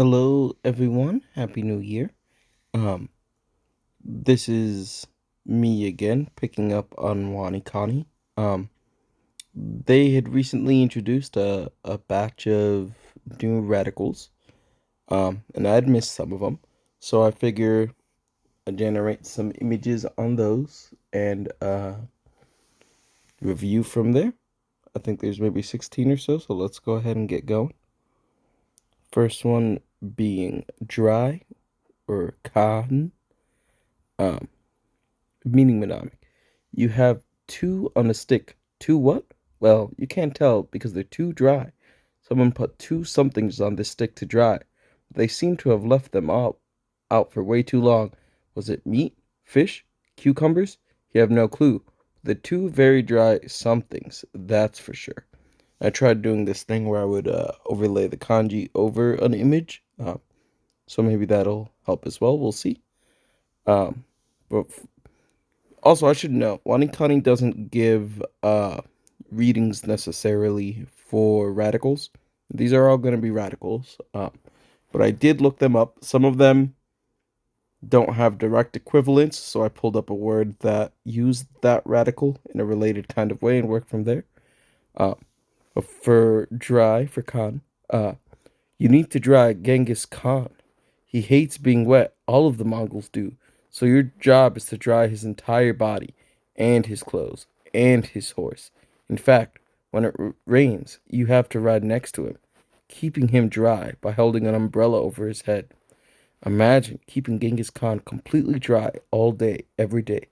Hello, everyone. Happy New Year. Um, this is me again, picking up on wanikani. Um, they had recently introduced a batch of new radicals, and I had missed some of them, so I figure I generate some images on those and review from there. I think there's maybe 16 or so let's go ahead and get going. First one being dry or kan. Um, Meaning mnemonic. You have two on a stick. Two what? Well, you can't tell because they're too dry. Someone put two somethings on this stick to dry. They seem to have left them out for way too long. Was it meat? Fish? Cucumbers? You have no clue. The two very dry somethings, that's for sure. I tried doing this thing where I would overlay the kanji over an image, so maybe that'll help as well. We'll see. Um, but Also, I should know, wanikani doesn't give readings necessarily for radicals. These are all going to be radicals, but I did look them up. Some of them don't have direct equivalents, so I pulled up a word that used that radical in a related kind of way and worked from there. Uh, but for dry, for Khan, you need to dry Genghis Khan. He hates being wet. All of the Mongols do. So your job is to dry his entire body, and his clothes, and his horse. In fact, when it rains, you have to ride next to him, keeping him dry by holding an umbrella over his head. Imagine keeping Genghis Khan completely dry all day, every day.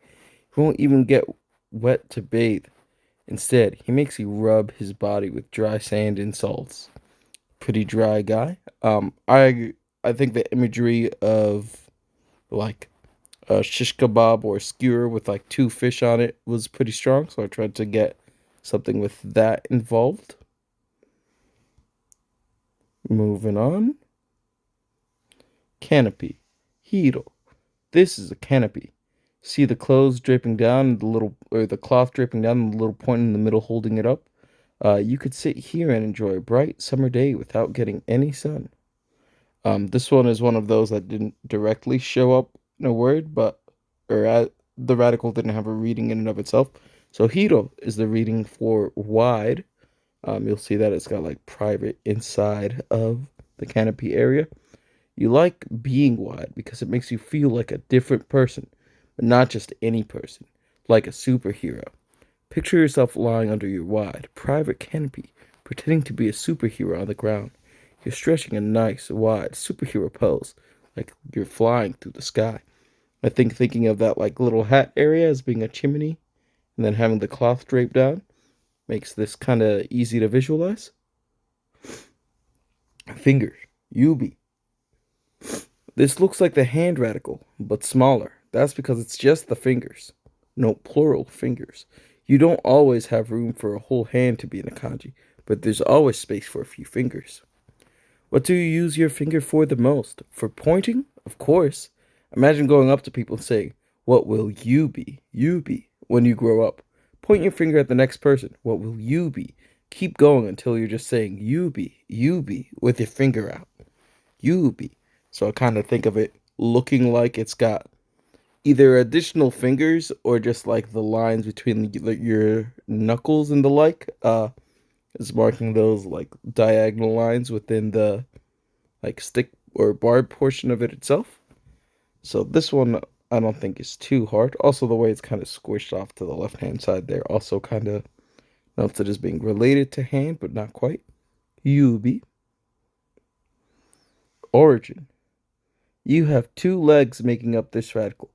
He won't even get wet to bathe. Instead, he makes you rub his body with dry sand and salts. Pretty dry guy. I think the imagery of like a shish kebab or a skewer with like two fish on it was pretty strong, so I tried to get something with that involved. Moving on. Canopy. Hiro. This is a canopy. See the clothes draping down, the cloth draping down, and the little point in the middle holding it up. You could sit here and enjoy a bright summer day without getting any sun. This one is one of those that didn't directly show up in a word, the radical didn't have a reading in and of itself. So hiro is the reading for wide. You'll see that it's got like private inside of the canopy area. You like being wide because it makes you feel like a different person, but not just any person, like a superhero. Picture yourself lying under your wide, private canopy, pretending to be a superhero on the ground. You're stretching a nice, wide superhero pose, like you're flying through the sky. I think thinking of that like little hat area as being a chimney, and then having the cloth draped down makes this kind of easy to visualize. Fingers, Yubi. This looks like the hand radical, but smaller. That's because it's just the fingers. No, plural fingers. You don't always have room for a whole hand to be in a kanji, but there's always space for a few fingers. What do you use your finger for the most? For pointing? Of course. Imagine going up to people and saying, "What will you be? You be when you grow up." Point your finger at the next person. What will you be? Keep going until you're just saying, you be, with your finger out. You be. So I kind of think of it looking like it's got either additional fingers or just like the lines between your knuckles and the like. Is marking those like diagonal lines within the like stick or barb portion of it itself. So this one I don't think is too hard. Also, the way it's kind of squished off to the left hand side there also kind of notes it as being related to hand, but not quite. Yubi. Origin. You have two legs making up this radical.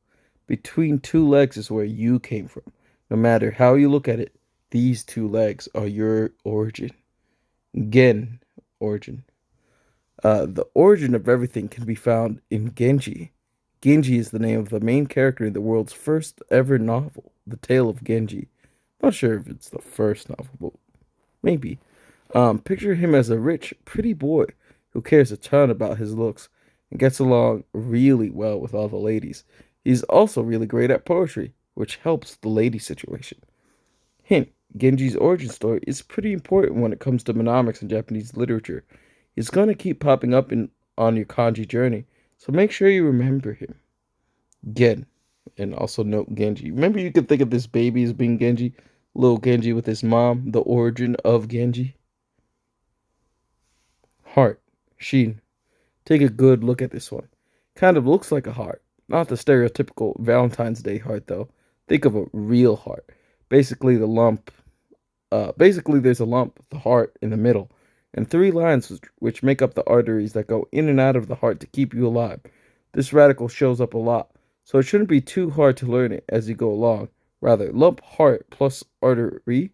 Between two legs is where you came from. No matter how you look at it, these two legs are your origin. Gen, origin. The origin of everything can be found in Genji. Genji is the name of the main character in the world's first ever novel, The Tale of Genji. Not sure if it's the first novel, but maybe. Picture him as a rich, pretty boy who cares a ton about his looks and gets along really well with all the ladies. He's also really great at poetry, which helps the lady situation. Hint, Genji's origin story is pretty important when it comes to mnemonics in Japanese literature. He's gonna keep popping up in on your kanji journey. So make sure you remember him. Gen. And also note Genji. Remember, you could think of this baby as being Genji, little Genji with his mom, the origin of Genji. Heart. Shin. Take a good look at this one. Kind of looks like a heart. Not the stereotypical Valentine's Day heart, though. Think of a real heart. Basically, the lump. Basically, there's a lump, the heart, in the middle, and three lines which make up the arteries that go in and out of the heart to keep you alive. This radical shows up a lot, so it shouldn't be too hard to learn it as you go along. Rather, lump heart plus artery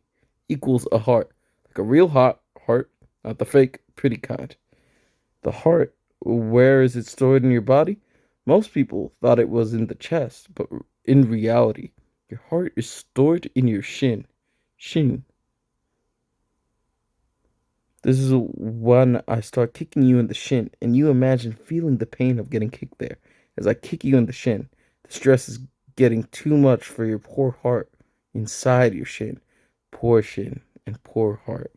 equals a heart. Like a real hot heart, not the fake, pretty kind. The heart, where is it stored in your body? Most people thought it was in the chest, but in reality, your heart is stored in your shin. Shin. This is when I start kicking you in the shin, and you imagine feeling the pain of getting kicked there. As I kick you in the shin, the stress is getting too much for your poor heart inside your shin. Poor shin and poor heart.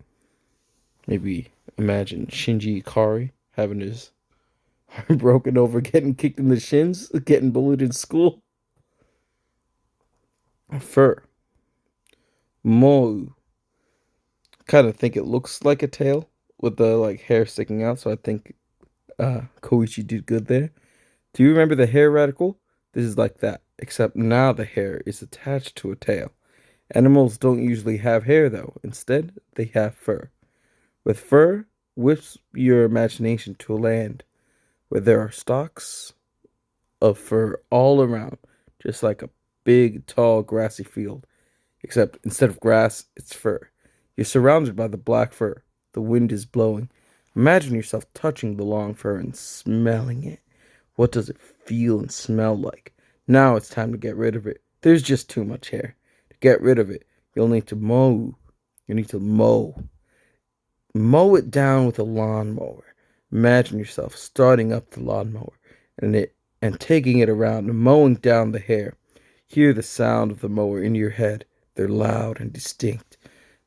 Maybe imagine Shinji Ikari having his heart broken over getting kicked in the shins, getting bullied in school. Fur. Mou. Kind of think it looks like a tail with the like hair sticking out, so I think Koichi did good there. Do you remember the hair radical? This is like that, except now the hair is attached to a tail. Animals don't usually have hair though. Instead, they have fur. With fur, whips your imagination to a land where there are stalks of fur all around, just like a big, tall, grassy field. Except instead of grass, it's fur. You're surrounded by the black fur. The wind is blowing. Imagine yourself touching the long fur and smelling it. What does it feel and smell like? Now it's time to get rid of it. There's just too much hair. To get rid of it, you'll need to mow. You need to mow. Mow it down with a lawnmower. Imagine yourself starting up the lawnmower and taking it around and mowing down the hair. Hear the sound of the mower in your head. They're loud and distinct.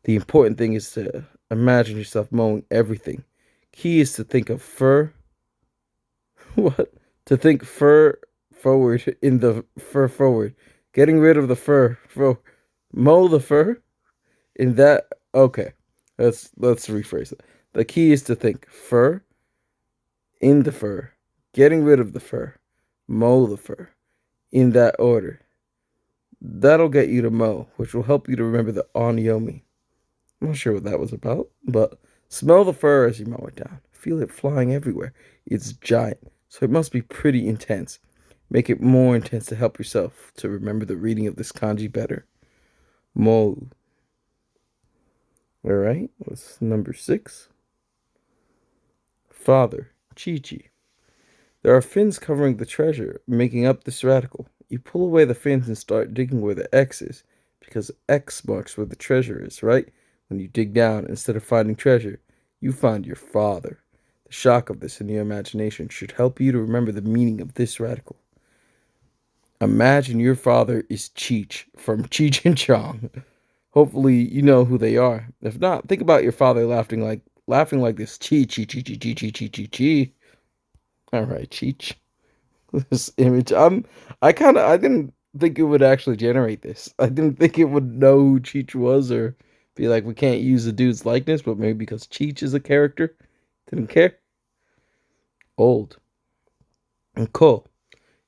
The important thing is to imagine yourself mowing everything. Key is to think of fur. What? To think fur forward in the fur forward. Getting rid of the fur. Mow the fur? In that okay. Let's rephrase it. The key is to think fur in the fur. Getting rid of the fur. Mow the fur. In that order. That'll get you to mow, which will help you to remember the onyomi. I'm not sure what that was about, but smell the fur as you mow it down. Feel it flying everywhere. It's giant, so it must be pretty intense. Make it more intense to help yourself to remember the reading of this kanji better. Mo. Alright, what's number 6? Father. Chi-chi. There are fins covering the treasure, making up this radical. You pull away the fins and start digging where the X is, because X marks where the treasure is, right? When you dig down, instead of finding treasure, you find your father. The shock of this in your imagination should help you to remember the meaning of this radical. Imagine your father is Cheech from Cheech and Chong. Hopefully you know who they are. If not, think about your father laughing like this. Chee chee chee chee chee chee chee chee chee. All right, Cheech. This image. I didn't think it would actually generate this. I didn't think it would know who Cheech was or be like, we can't use the dude's likeness, but maybe because Cheech is a character, didn't care. Old. And Ko.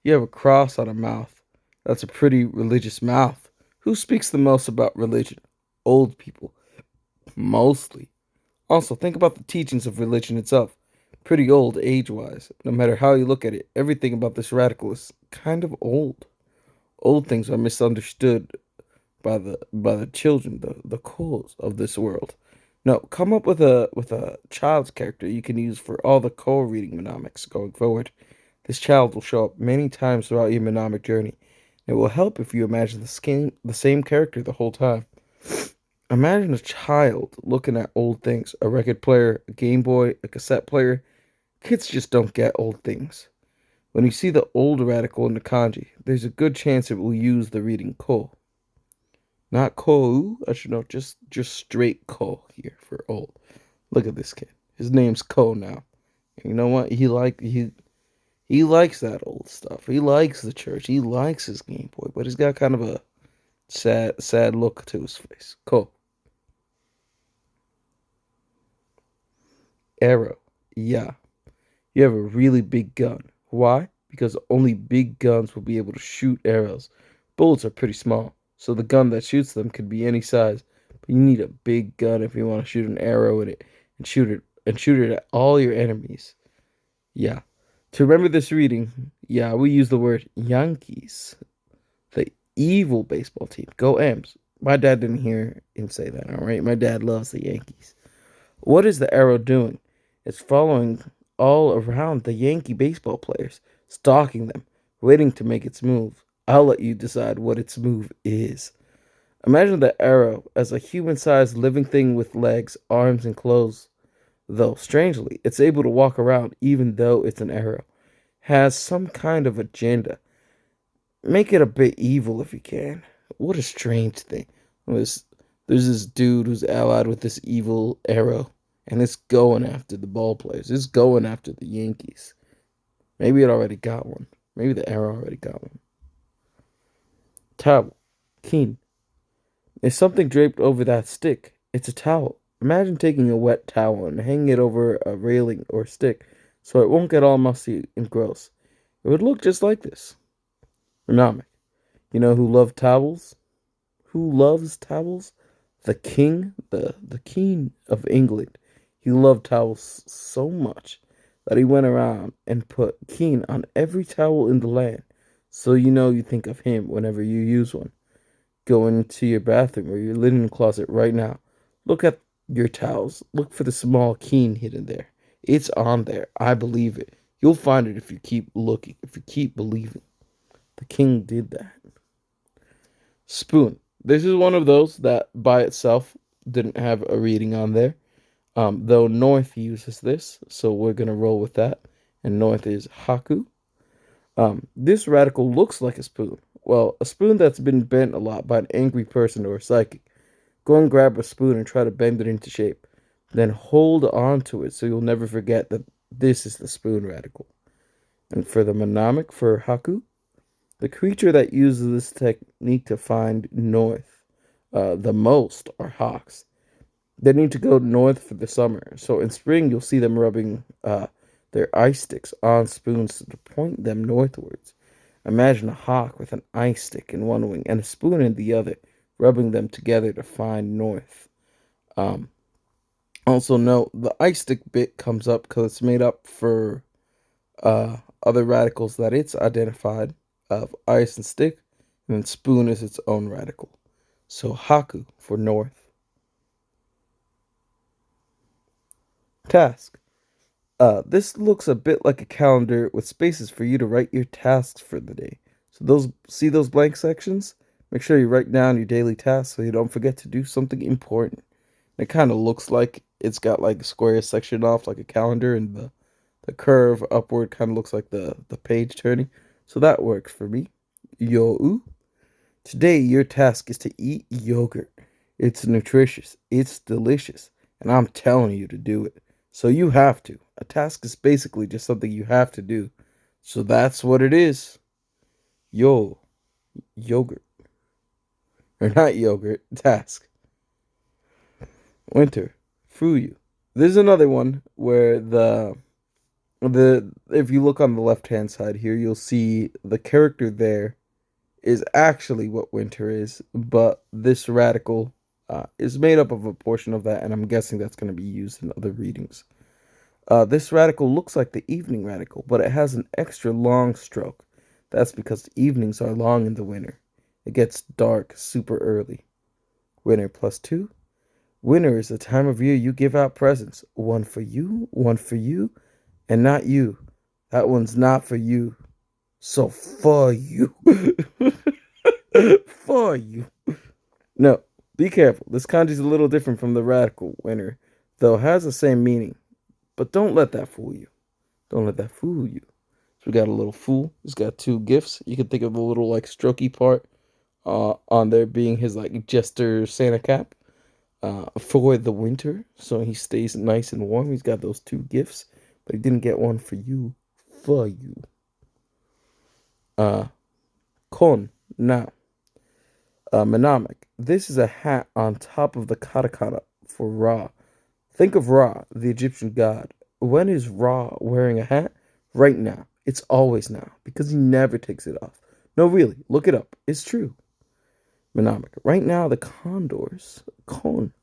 You have a cross on a mouth. That's a pretty religious mouth. Who speaks the most about religion? Old people. Mostly. Also, think about the teachings of religion itself. Pretty old age-wise. No matter how you look at it, everything about this radical is kind of old. Old things are misunderstood by the children, the coals of this world. No, come up with a child's character you can use for all the core reading mnemonics going forward. This child will show up many times throughout your mnemonic journey. It will help if you imagine the same character the whole time. Imagine a child looking at old things, a record player, a Game Boy, a cassette player. Kids just don't get old things. When you see the old radical in the kanji, there's a good chance it will use the reading ko. Not ko, I should know, just straight ko here for old. Look at this kid. His name's Ko now. You know what? He likes that old stuff. He likes the church. He likes his Game Boy, but he's got kind of a sad look to his face. Cool. Arrow. Yeah. You have a really big gun. Why? Because only big guns will be able to shoot arrows. Bullets are pretty small, so the gun that shoots them could be any size. But you need a big gun if you want to shoot an arrow in it and shoot it at all your enemies. Yeah. To remember this reading, yeah, we use the word Yankees, the evil baseball team. Go M's. My dad didn't hear him say that, all right? My dad loves the Yankees. What is the arrow doing? It's following all around the Yankee baseball players, stalking them, waiting to make its move. I'll let you decide what its move is. Imagine the arrow as a human sized living thing with legs, arms, and clothes. Though, strangely, it's able to walk around even though it's an arrow. Has some kind of agenda. Make it a bit evil if you can. What a strange thing. There's, there's this dude who's allied with this evil arrow, and it's going after the ball players. It's going after the Yankees. Maybe it already got one. Maybe the arrow already got one. Towel. Keen. There's something draped over that stick. It's a towel. Imagine taking a wet towel and hanging it over a railing or stick so it won't get all musty and gross. It would look just like this. Renamic. You know who loved towels? Who loves towels? The king of England. He loved towels so much that he went around and put keen on every towel in the land. So you know you think of him whenever you use one. Go into your bathroom or your linen closet right now. Look at your towels. Look for the small keen hidden there. It's on there. I believe it. You'll find it if you keep looking, if you keep believing. The king did that. Spoon. This is one of those that by itself didn't have a reading on there. Though North uses this, so we're gonna roll with that. And North is Haku. This radical looks like a spoon. Well, a spoon that's been bent a lot by an angry person or a psychic. Go and grab a spoon and try to bend it into shape. Then hold on to it so you'll never forget that this is the spoon radical. And for the mnemonic for Haku, the creature that uses this technique to find north the most are hawks. They need to go north for the summer. So in spring, you'll see them rubbing their ice sticks on spoons to point them northwards. Imagine a hawk with an ice stick in one wing and a spoon in the other, rubbing them together to find north. Um, Also, note the ice stick bit comes up because it's made up for other radicals that it's identified of ice and stick, and then spoon is its own radical. So Haku for north. Task. This looks a bit like a calendar with spaces for you to write your tasks for the day. So those blank sections? Make sure you write down your daily tasks so you don't forget to do something important. It kind of looks like it's got like a square section off like a calendar, and the curve upward kind of looks like the page turning. So that works for me. Yo. Today your task is to eat yogurt. It's nutritious, it's delicious, and I'm telling you to do it. So you have to. A task is basically just something you have to do. So that's what it is. Yo, yogurt. Or not yogurt, task. Winter, Fuyu. There's another one where the if you look on the left hand side here, you'll see the character there is actually what winter is, but this radical is made up of a portion of that, and I'm guessing that's going to be used in other readings. This radical looks like the evening radical, but it has an extra long stroke. That's because the evenings are long in the winter. It gets dark super early. Winter plus two. Winter is the time of year you give out presents. One for you, and not you. That one's not for you. So for you. For you. No, be careful. This kanji's a little different from the radical winter, though it has the same meaning. But don't let that fool you. Don't let that fool you. So we got a little fool. He's got two gifts. You can think of the little like strokey part on there being his like jester Santa cap for the winter, so he stays nice and warm. He's got those two gifts. but he didn't get one for you. For you. Uh, Kon. Now, Manamik. This is a hat on top of the katakana for Ra. Think of Ra, the Egyptian god. When is Ra wearing a hat? Right now. It's always now, because he never takes it off. No, really, look it up. It's true. Mnemonic. Right now, the condors,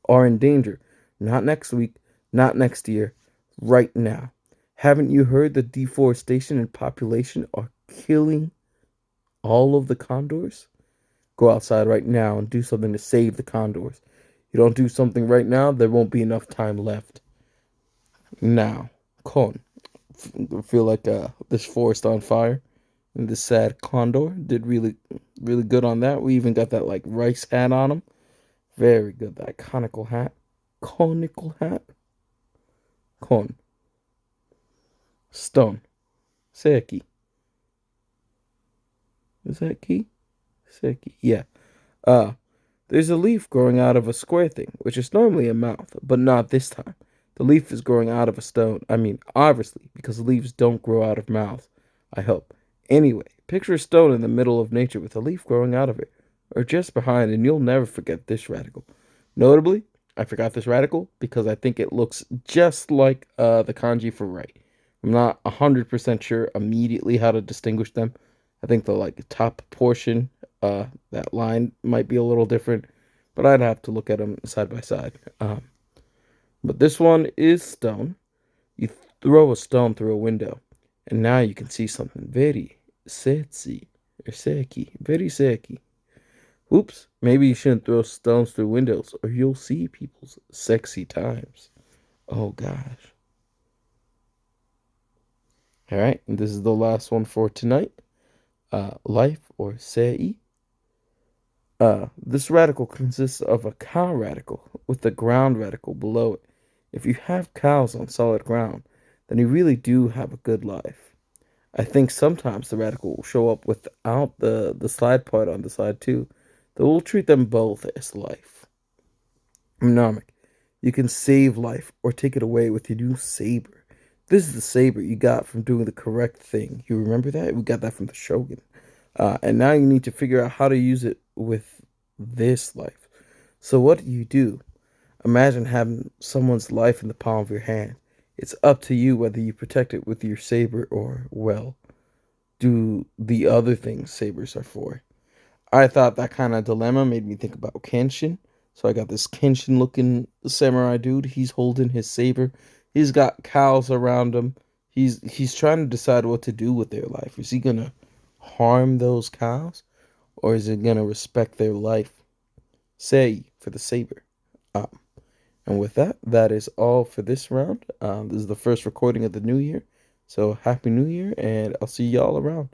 are in danger. Not next week, not next year, right now. Haven't you heard that deforestation and population are killing all of the condors? Go outside right now and do something to save the condors. You don't do something right now, there won't be enough time left. Now, con. Feel like this forest on fire. And this sad condor did really good on that. We even got that like rice hat on him. Very good. That conical hat. Conical hat. Con. Stone. Seki. Is that key? Seki. Yeah. Uh, there's a leaf growing out of a square thing, which is normally a mouth, but not this time. The leaf is growing out of a stone. I mean, obviously, because leaves don't grow out of mouths. I hope. Anyway, picture a stone in the middle of nature with a leaf growing out of it, or just behind, and you'll never forget this radical. Notably, I forgot this radical because I think it looks just like the kanji for right. I'm not 100% sure immediately how to distinguish them. I think the like top portion, that line might be a little different, but I'd have to look at them side by side. But this one is stone. You throw a stone through a window, and now you can see something very sexy or seki, very seki. Oops, maybe you shouldn't throw stones through windows, or you'll see people's sexy times. Oh gosh. All right, and this is the last one for tonight. Life or sei. This radical consists of a cow radical with the ground radical below it. If you have cows on solid ground, then you really do have a good life. I think sometimes the radical will show up without the slide part on the side too. Though we'll treat them both as life. Mnemonic. You can save life or take it away with your new saber. This is the saber you got from doing the correct thing. You remember that? We got that from the Shogun. And now you need to figure out how to use it with this life. So what do you do? Imagine having someone's life in the palm of your hand. It's up to you whether you protect it with your saber or, well, do the other things sabers are for. I thought that kind of dilemma made me think about Kenshin. So I got this Kenshin looking samurai dude. He's holding his saber. He's got cows around him. He's trying to decide what to do with their life. Is he gonna harm those cows, or is he gonna respect their life? Say for the saber. Um, and with that, that is all for this round. This is the first recording of the new year. So happy new year, and I'll see y'all around.